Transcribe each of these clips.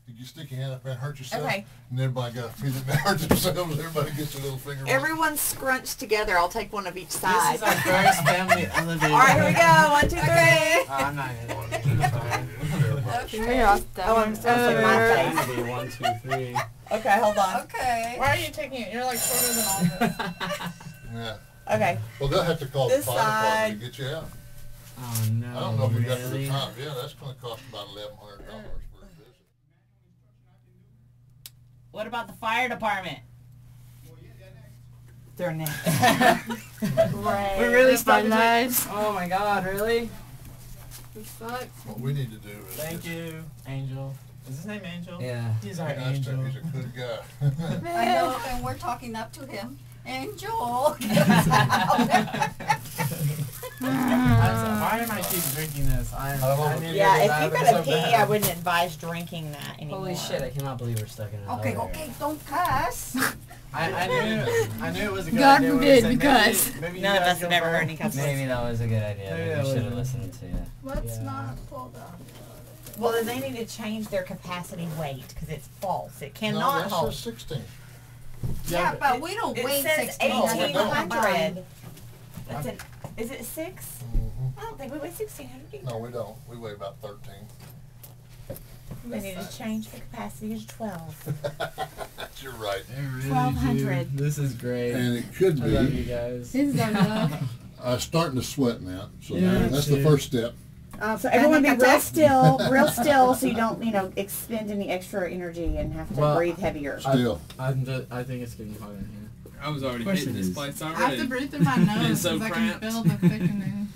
You stick your hand up and hurt yourself. Okay. And everybody got to feel it and hurt themselves. Everybody gets a little finger. Everyone's scrunched together. I'll take one of each side. This is our first family elevator. All right, here we go. 1, 2, 3. I'm not gonna Oh, I'm supposed to take my face. be 1, 2, 3. Okay, hold on. Okay. Why are you taking it? You're like shorter than all this. Yeah. Okay. Well, they'll have to call This the fire side. department to get you out. Oh no. I don't know if we got to the really? time. Yeah, that's going to cost about $1,100 for a visit. What about the fire department? They're next. We're really stuck my lives. Oh my god, really? This sucks. What we need to do is Thank you, Angel. Is his name Angel? Yeah. He's our Nice to- angel. He's a good guy. I know, and we're talking up to him. Angel. Why am I keep drinking this? I need to Yeah, get if out you of it gotta so pee, bad. I wouldn't advise drinking that anymore. Holy shit, I cannot believe we're stuck in an Okay, elevator. okay, don't cuss. I knew it was a good God idea. when forbid, I said because maybe you None of guys us have go ever first. heard any cusses. Maybe that was a good idea. Maybe Maybe that we should have was- listened to you. Let's Yeah. not pull down. Well, then they need to change their capacity weight because it's false. It No, cannot that's hold. a 16. Yeah, but we don't It weigh says 16. 1,800. That's an. Is it 6? Mm-hmm. I don't think we weigh 1,600 either. No, we don't. We weigh about 13. They need to change the capacity to 12. You're right. I really 1,200. do. This is great. And it could I love you be. guys. This is enough. Starting to sweat now. So Yeah, that's the shit. first step. So everyone be real still, so you don't, expend any extra energy and have to Well, breathe heavier. Still. I think it's getting hot in here. I was already Of course hitting it this is. place I have to already. breathe through my nose so because I can cramped. feel the thickening.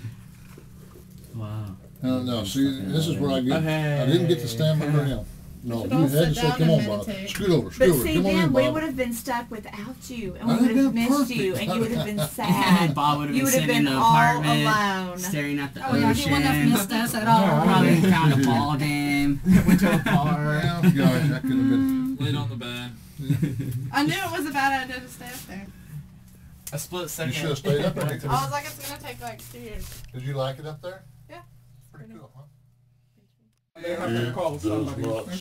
Wow. No, see, this is where I get. Okay. I didn't get to stand my ground. No, should you all had to sit say, down come and on, Bob. meditate. Scoot over, But scoot over. see, Come on in, then we Bob. would have been stuck without you, and we I'd would have have been missed perfect. you, and you would have been sad. Bob would have You been would have sitting in been the all apartment, alone. staring at the Oh yeah, he wouldn't have ocean. missed us at all. Probably found a ball game. Went to a bar. Well, gosh, that could have been. Laid on the bed. I knew it was a bad idea to stay up there. A split You second. should have stayed up there. I was like, it's gonna take like 2 years. Did you like it up there? Yeah. Pretty cool, huh? They have to call somebody.